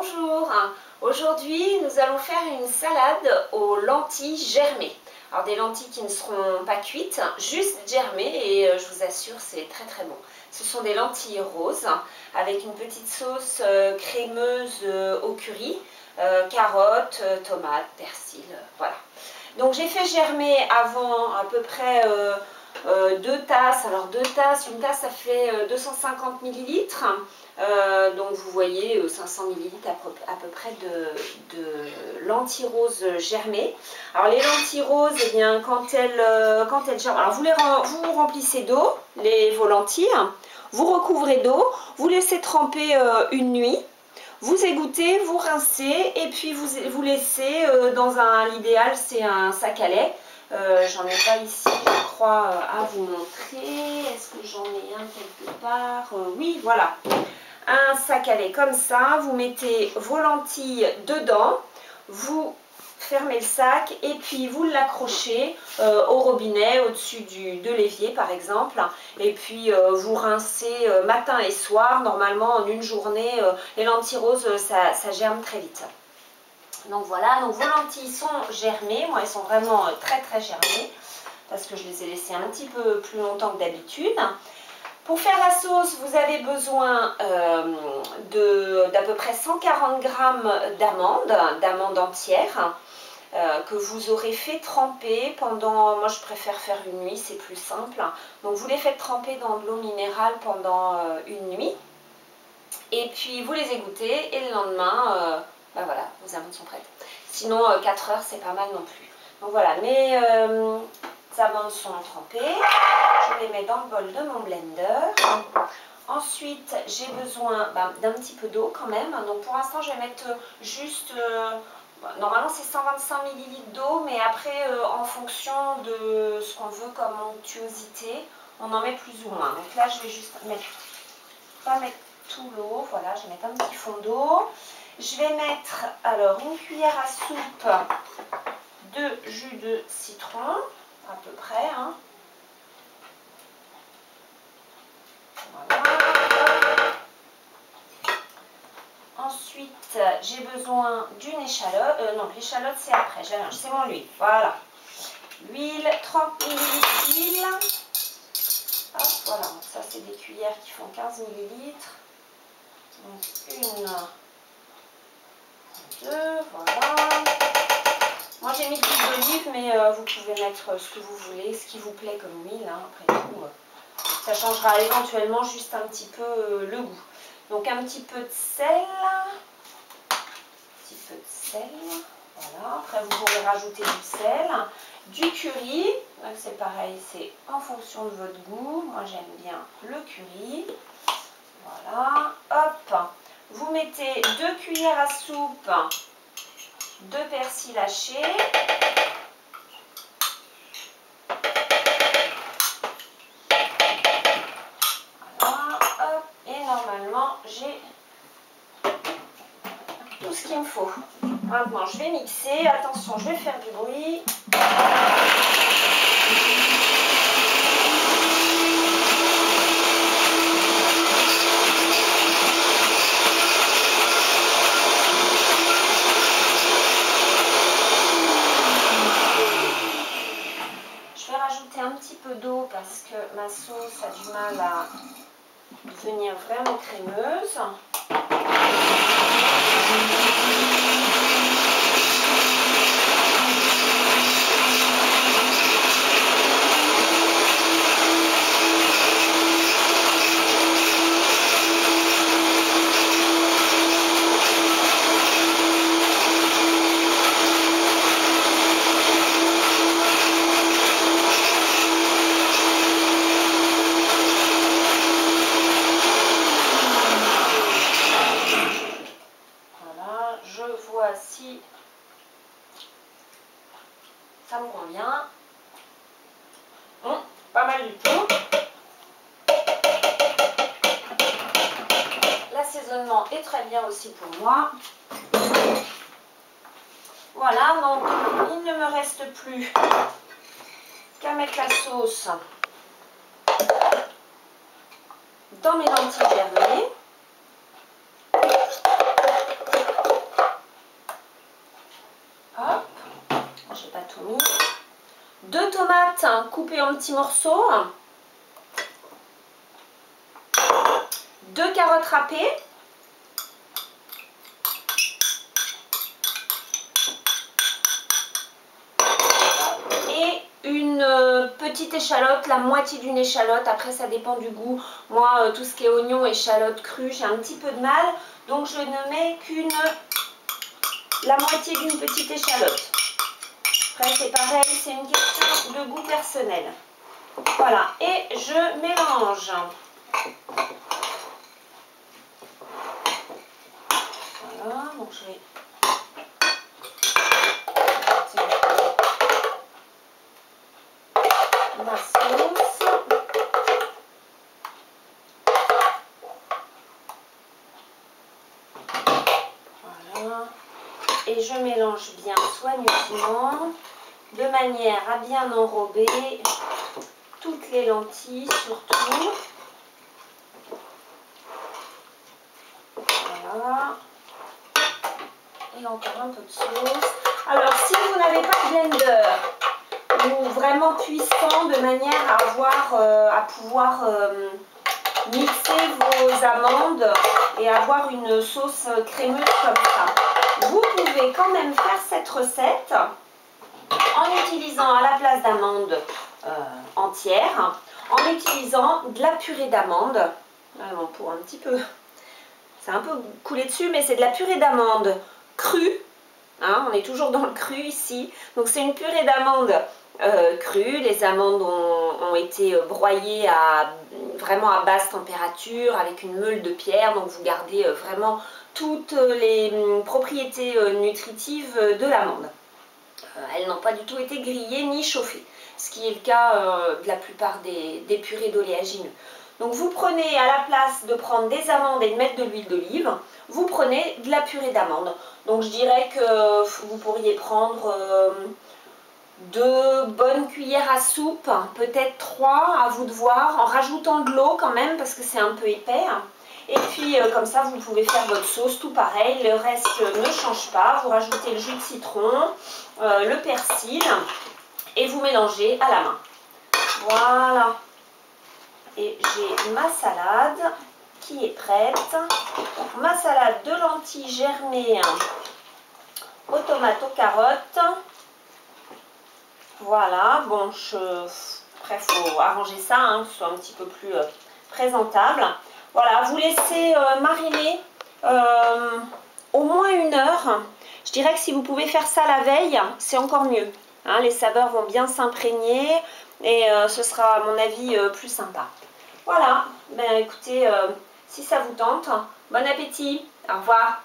Bonjour, aujourd'hui nous allons faire une salade aux lentilles germées. Alors des lentilles qui ne seront pas cuites, juste germées et je vous assure c'est très très bon. Ce sont des lentilles roses avec une petite sauce crémeuse au curry, carottes, tomates, persil, voilà. Donc j'ai fait germer avant à peu près 2 tasses. Alors 2 tasses, une tasse ça fait 250 ml. Donc vous voyez 500 ml à peu près de lentilles roses germées. Alors les lentilles roses, eh bien, quand elles germent, alors vous remplissez d'eau vos lentilles, vous recouvrez d'eau, vous laissez tremper une nuit. Vous égouttez, vous rincez et puis vous laissez dans l'idéal c'est un sac à lait. J'en ai pas ici je crois à vous montrer. Est-ce que j'en ai un quelque part? Oui, voilà. Un sac à lait comme ça, vous mettez vos lentilles dedans, vous fermez le sac et puis vous l'accrochez au robinet au-dessus de l'évier par exemple, et puis vous rincez matin et soir. Normalement en une journée les lentilles roses ça germe très vite. Donc voilà, donc vos lentilles sont germées, moi elles sont vraiment très très germées parce que je les ai laissées un petit peu plus longtemps que d'habitude. Pour faire la sauce, vous avez besoin d'à peu près 140 g d'amandes entières que vous aurez fait tremper pendant, moi je préfère faire une nuit, c'est plus simple. Donc vous les faites tremper dans de l'eau minérale pendant une nuit. Et puis vous les égouttez et le lendemain, ben voilà, vos amandes sont prêtes. Sinon 4 heures c'est pas mal non plus. Donc voilà, mes amandes sont trempées. Je les mets dans le bol de mon blender. Ensuite, j'ai besoin d'un petit peu d'eau quand même. Donc pour l'instant, je vais mettre juste... normalement, c'est 125 ml d'eau, mais après, en fonction de ce qu'on veut comme onctuosité, on en met plus ou moins. Donc là, je vais juste pas mettre tout l'eau. Voilà, je vais mettre un petit fond d'eau. Je vais mettre alors une cuillère à soupe de jus de citron, à peu près, hein. Voilà. Ensuite, j'ai besoin d'une échalote. Non, l'échalote c'est après. C'est mon huile. Voilà. L'huile, 30 ml d'huile. Hop, voilà. Donc ça, c'est des cuillères qui font 15 ml. Donc une, deux, voilà. Moi j'ai mis de l'huile d'olive, mais vous pouvez mettre ce que vous voulez, ce qui vous plaît comme huile, hein, après tout. Ça changera éventuellement juste un petit peu le goût. Donc un petit peu de sel. Voilà. Après vous pourrez rajouter du sel. Du curry. C'est pareil, c'est en fonction de votre goût. Moi j'aime bien le curry. Voilà. Hop. Vous mettez 2 cuillères à soupe de persil haché. Normalement, j'ai tout ce qu'il me faut. Maintenant, je vais mixer. Attention, je vais faire du bruit. Je vais rajouter un petit peu d'eau parce que ma sauce a du mal à devenir vraiment crémeuse. Si ça me convient, pas mal du tout. L'assaisonnement est très bien aussi pour moi. Voilà, donc il ne me reste plus qu'à mettre la sauce dans mes lentilles germées. tomates coupées en petits morceaux, 2 carottes râpées, et une petite échalote, la moitié d'une échalote. Après ça dépend du goût. Moi tout ce qui est oignon, échalote crue, j'ai un petit peu de mal, donc je ne mets la moitié d'une petite échalote. Après c'est pareil, c'est une question de goût personnel. Voilà, et je mélange. Voilà, donc je vais ma sauce. Voilà, et je mélange bien soigneusement de manière à bien enrober toutes les lentilles surtout. Voilà. Et encore un peu de sauce. Alors si vous n'avez pas de blender ou vraiment puissant de manière à pouvoir mixer vos amandes et avoir une sauce crémeuse comme ça, vous pouvez quand même faire cette recette en utilisant à la place d'amandes entières, en utilisant de la purée d'amandes. Bon, pour un petit peu, c'est un peu coulé dessus, mais c'est de la purée d'amandes crue. Hein, on est toujours dans le cru ici. Donc c'est une purée d'amandes crue. Les amandes ont été broyées vraiment à basse température avec une meule de pierre. Donc vous gardez vraiment toutes les propriétés nutritives de l'amande. Elles n'ont pas du tout été grillées ni chauffées, ce qui est le cas de la plupart des purées d'oléagineux. Donc vous prenez, à la place de prendre des amandes et de mettre de l'huile d'olive, vous prenez de la purée d'amandes. Donc je dirais que vous pourriez prendre 2 bonnes cuillères à soupe, peut-être 3, à vous de voir, en rajoutant de l'eau quand même parce que c'est un peu épais. Et puis comme ça vous pouvez faire votre sauce tout pareil, le reste ne change pas. Vous rajoutez le jus de citron, le persil et vous mélangez à la main. Voilà. Et j'ai ma salade qui est prête. Donc, ma salade de lentilles germées aux tomates, aux carottes. Voilà, bon, après il faut arranger ça, hein, que ce soit un petit peu plus présentable. Voilà, vous laissez mariner au moins 1 heure. Je dirais que si vous pouvez faire ça la veille, c'est encore mieux. Hein, les saveurs vont bien s'imprégner et ce sera à mon avis plus sympa. Voilà, ben écoutez, si ça vous tente, bon appétit, au revoir.